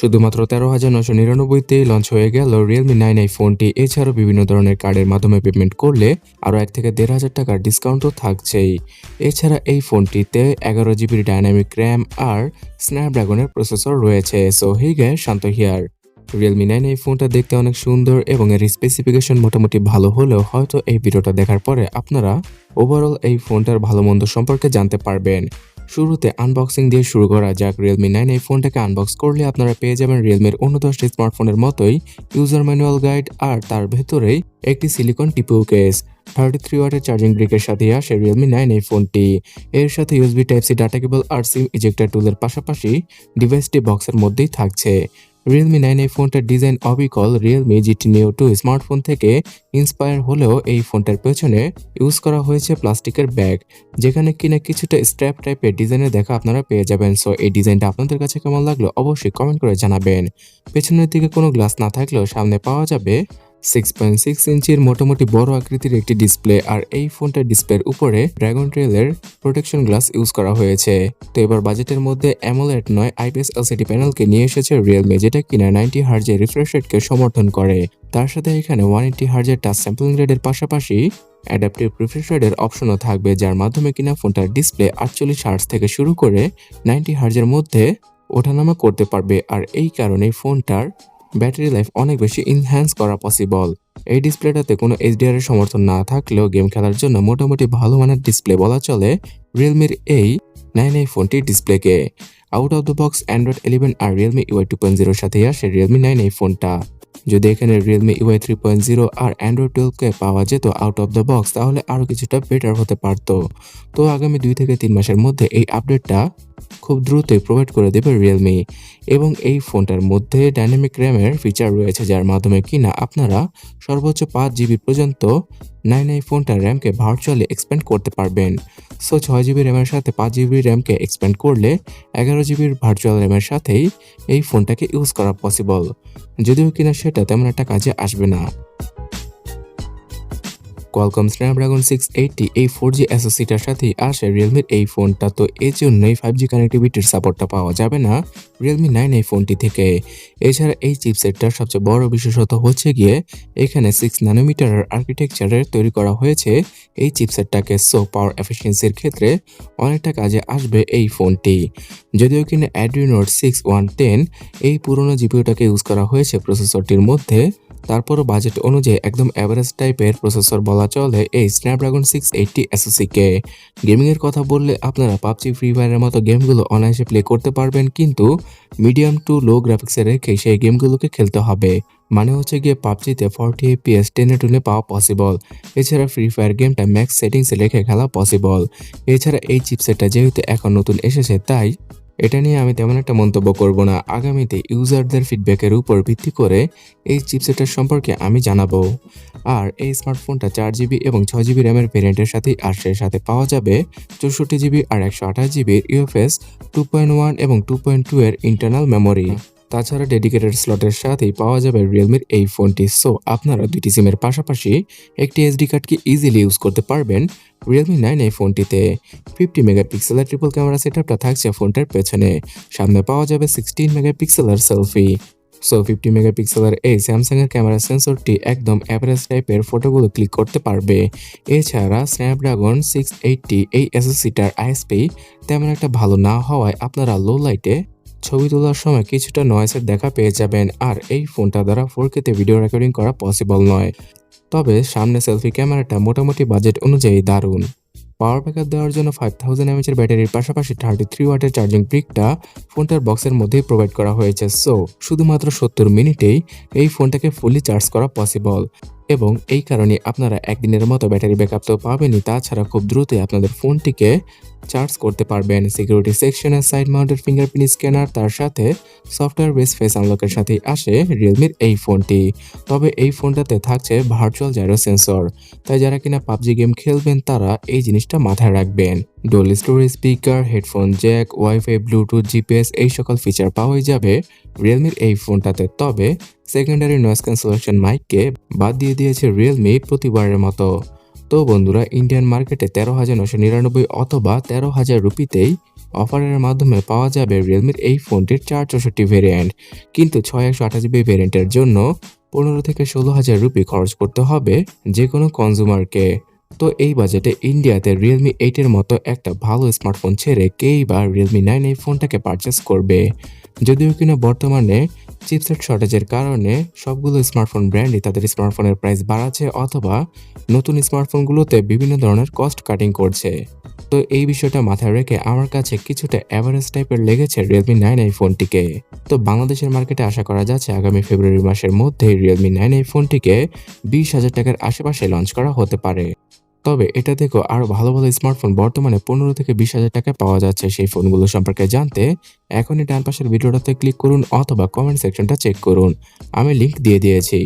শুধুমাত্র 13,999তেই লঞ্চ হয়ে গেল Realme 9 এই ফোনটি। এছাড়াও বিভিন্ন ধরনের কার্ডের মাধ্যমে পেমেন্ট করলে আরও 1 থেকে 1,500 টাকার ডিসকাউন্টও থাকছেই। এছাড়া এই ফোনটিতে 11 GB ডাইনামিক র্যাম আর স্ন্যাপড্রাগনের প্রসেসর রয়েছে। So hey guys, Shanto here. Realme 9 এই ফোনটা দেখতে অনেক সুন্দর এবং এর স্পেসিফিকেশন মোটামুটি ভালো হলেও হয়তো এই ভিডিওটা দেখার পরে আপনারা ওভারঅল এই ফোনটার ভালো মন্দ সম্পর্কে জানতে পারবেন। শুরুতে আনবক্সিং দিয়ে শুরু করা যাক। Realme 9 এই ফোনটাকে আনবক্স করলে আপনারা পেয়ে যাবেন Realme-র অন্য 10টি স্মার্টফোনের মতোই ইউজার ম্যানুয়াল গাইড আর তার ভেতরেই একটি সিলিকন টিপু কেস। 33 ওয়াটের চার্জিং ব্রিকের সাথে আসে Realme 9 এই ফোনটি। এর সাথে USB Type-C ডাটা কেবল আর সিম ইজেক্টর টুলের পাশাপাশি ডিভাইসটি বক্সের মধ্যেই থাকছে। Realme 9 এই ফোনটার ডিজাইন অবিকল Realme GT Neo 2 স্মার্টফোন থেকে ইন্সপায়ার হলেও এই ফোনটার পেছনে ইউজ করা হয়েছে প্লাস্টিকের ব্যাগ, যেখানে কিনা কিছুটা স্ট্র্যাপ টাইপের ডিজাইনের দেখা আপনারা পেয়ে যাবেন। সো এই ডিজাইনটা আপনাদের কাছে কেমন লাগলো অবশ্যই কমেন্ট করে জানাবেন। পেছনের দিকে কোনো গ্লাস না থাকলেও সামনে পাওয়া যাবে 6.6 ইঞ্চির মোটামুটি বড় আকৃতির একটি ডিসপ্লে, আর এই ফোনটার ডিসপ্লের উপরে ড্রাগন ট্রেলের প্রোটেকশন গ্লাস ইউজ করা হয়েছে। তো এবার বাজেটের মধ্যে অ্যামোলেড নয় IPS LCD প্যানেলকে নিয়ে এসেছে Realme, যেটা কিনা 90 হার্জের রিফ্রেশ রেটকে সমর্থন করে। তার সাথে এখানে 180 হার্জের টাচ স্যাম্পলিং রেটের পাশাপাশি অ্যাডাপটিভ রিফ্রেশ রেটের অপশনও থাকবে, যার মাধ্যমে কিনা ফোনটার ডিসপ্লে 48 হার্জ থেকে শুরু করে 90 হার্জের মধ্যে ওঠানামা করতে পারবে। আর এই কারণেই ফোনটার ব্যাটারি লাইফ অনেক বেশি ইনহ্যান্স করা পসিবল। এই ডিসপ্লেটাতে কোনো HDR এর সমর্থন না থাকলেও গেম খেলার জন্য মোটামুটি ভালো মানের ডিসপ্লে বলা চলে Realme-র এই 9 এই ফোনটির ডিসপ্লেকে। Out of the box Android 11 আর Realme UI 2.0 সাথে আসে Realme 9 এই ফোনটা। যদি এখানে Realme UI 3.0 আর Android 12কে পাওয়া যেত আউট অফ দ্য বক্স, তাহলে আরও কিছুটা বেটার হতে পারত। তো আগামী 2 থেকে 3 মাসের মধ্যে এই আপডেটটা খুব দ্রুতই প্রোভাইড করে দেবে Realme। এবং এই ফোনটার মধ্যে ডাইনামিক র্যামের ফিচার রয়েছে, যার মাধ্যমে কিনা আপনারা সর্বোচ্চ 5 GB পর্যন্ত 9 এই ফোনটার র্যামকে ভার্চুয়ালি এক্সপ্যান্ড করতে পারবেন। সো 6 GB র্যামের সাথে 5 GB র্যামকে এক্সপ্যান্ড করলে 11 GB ভার্চুয়াল র্যামের সাথেই এই ফোনটাকে ইউজ করা পসিবল, যদিও কিনা সেটা তেমন একটা কাজে আসবে না। কোয়ালকম স্ন্যাপড্রাগন 680 এই 4G অ্যাসোসিয়েটার সাথেই আসে Realme-র এই ফোনটা। তো এই জন্যই 5G কানেক্টিভিটির সাপোর্টটা পাওয়া যাবে না Realme 9 এই ফোনটি থেকে। এছাড়া এই চিপসেটটার সবচেয়ে বড় বিশেষত্ব হচ্ছে গিয়ে এখানে 6 ন্যানোমিটারের আর্কিটেকচারের তৈরি করা হয়েছে এই চিপসেটটাকে। সো পাওয়ার এফিসিয়েন্সির ক্ষেত্রে অনেকটা কাজে আসবে এই ফোনটি। যদিও কিনা Adreno 6110 এই পুরনো জিপিইউটাকে ইউজ করা হয়েছে প্রসেসরটির মধ্যে, তারপরও বাজেট অনুযায়ী একদম অ্যাভারেজ টাইপের প্রসেসর বলা চলে এই স্ন্যাপড্রাগন 680 SoC-কে। গেমিংয়ের কথা বললে আপনারা PUBG, ফ্রি ফায়ারের মতো গেমগুলো অনায়াসে প্লে করতে পারবেন, কিন্তু মিডিয়াম টু লো গ্রাফিক্সে রেখে সেই গেমগুলোকে খেলতে হবে। মানে হচ্ছে গিয়ে PUBG-তে 40 FPS 1080 পাওয়া পসিবল। এছাড়া ফ্রি ফায়ার গেমটা ম্যাক্স সেটিংসে রেখে খেলা পসিবল। এছাড়া এই চিপসেটটা যেহেতু এখন নতুন এসেছে, তাই এটা নিয়ে আমি তেমন একটা মন্তব্য করব না। আগামীতে ইউজারদের ফিডব্যাকের উপর ভিত্তি করে এই চিপসেটের সম্পর্কে আমি জানাবো। আর এই স্মার্টফোনটা 4 GB এবং 6 GB র্যামের ভেরিয়েন্টের সাথেই আসে। সাথে পাওয়া যাবে 64 GB আর 128 GB UFS 2.1 এবং 2.2 এর ইন্টারনাল মেমোরি। তাছাড়া ডেডিকেটেড স্লটের সাথেই পাওয়া যাবে Realme-র এই ফোনটি। সো আপনারা দুইটি সিমের পাশাপাশি একটি SD কার্ডকে ইজিলি ইউজ করতে পারবেন Realme 9 এই ফোনটিতে। 50 মেগাপিক্সেলের ট্রিপল ক্যামেরা সেটআপটা থাকছে ফোনটার পেছনে। সামনে পাওয়া যাবে 16 মেগাপিক্সেলের সেলফি। সো 50 মেগাপিক্সেলের এই স্যামসাংয়ের ক্যামেরা সেন্সরটি একদম অ্যাভারেজ টাইপের ফটোগুলো ক্লিক করতে পারবে। এছাড়া স্ন্যাপড্রাগন 680 এই SoC-টার ISP তেমন একটা ভালো না হওয়ায় আপনারা লো লাইটে ছবি তোলার সময় কিছুটা নয়েসের দেখা পেয়ে যাবেন। আর এই ফোনটা দ্বারা 4K-তে ভিডিও রেকর্ডিং করা পসিবল নয়। তবে সামনে সেলফি ক্যামেরাটা মোটামুটি বাজেট অনুযায়ী দারুণ। পাওয়ার ব্যাকআপ দেওয়ার জন্য 5000 mAh এর ব্যাটারির পাশাপাশি 33 ওয়াটের চার্জিং ব্রিকটা ফোনটার বক্সের মধ্যেই প্রোভাইড করা হয়েছে। সো শুধুমাত্র 70 মিনিটেই এই ফোনটাকে ফুলি চার্জ করা পসিবল। এবং এই কারণে আপনারা একদিনের মতো ব্যাটারি ব্যাকআপ তো পাবেনই, তাছাড়া খুব দ্রুতই আপনাদের ফোনটিকে চার্জ করতে পারবেন। সিকিউরিটি সেকশনের সাইড মাউন্টেড ফিঙ্গারপ্রিন্ট স্ক্যানার, তার সাথে সফটওয়্যার বেস ফেস আনলকের সাথেই আসে Realme-র এই ফোনটি। তবে এই ফোনটাতে থাকছে ভার্চুয়াল জাইরো সেন্সর, তাই যারা কিনা PUBG গেম খেলবেন তারা এই জিনিসটা মাথায় রাখবেন। Dual storage speaker, headphone Jack, wifi, Bluetooth, GPS এই সকল ফিচার পাওয়াই যাবে Realme-র এই ফোনটাতে। তবে সেকেন্ডারি নয়েজ ক্যান্সেলেশন মাইককে বাদ দিয়ে দিয়েছে Realme প্রতিবারের মতো। তো বন্ধুরা, ইন্ডিয়ান মার্কেটে 13,999 অথবা 13,000 রুপিতেই অফারের মাধ্যমে পাওয়া যাবে রিয়েলমির এই ফোনটির 464 ভেরিয়েন্ট। কিন্তু 6128 ভেরিয়েন্টের জন্য 15 থেকে 16,000 রুপি খরচ করতে হবে যে কোনো কনজিউমারকে। তো এই বাজেটে ইন্ডিয়াতে রিয়েলমি 8 এর মতো একটা ভালো স্মার্টফোন ছেড়ে কেই বা রিয়েলমি 9 এই ফোনটাকে পারচেস করবে? যদিও কিনা বর্তমানে চিপসেট শর্টেজের কারণে সবগুলো স্মার্টফোন ব্র্যান্ডই তাদের স্মার্টফোনের প্রাইস বাড়াচ্ছে অথবা নতুন স্মার্টফোনগুলোতে বিভিন্ন ধরনের কস্ট কাটিং করছে। তো এই বিষয়টা মাথায় রেখে আমার কাছে কিছুটা এভারেজ টাইপের লেগেছে রিয়েলমি 9 এই ফোনটিকে। তো বাংলাদেশের মার্কেটে আশা করা যাচ্ছে আগামী ফেব্রুয়ারি মাসের মধ্যেই রিয়েলমি 9 এই ফোনটিকে 20,000 টাকার আশেপাশে লঞ্চ করা হতে পারে। তবে এটা থেকেও আরো ভালো ভালো স্মার্টফোন বর্তমানে 15 থেকে 20,000 টাকায় পাওয়া যাচ্ছে। সেই ফোনগুলো সম্পর্কে জানতে এখনই ডান পাশের ভিডিওটাতে ক্লিক করুন অথবা কমেন্ট সেকশনটা চেক করুন। আমি লিংক দিয়ে দিয়েছি।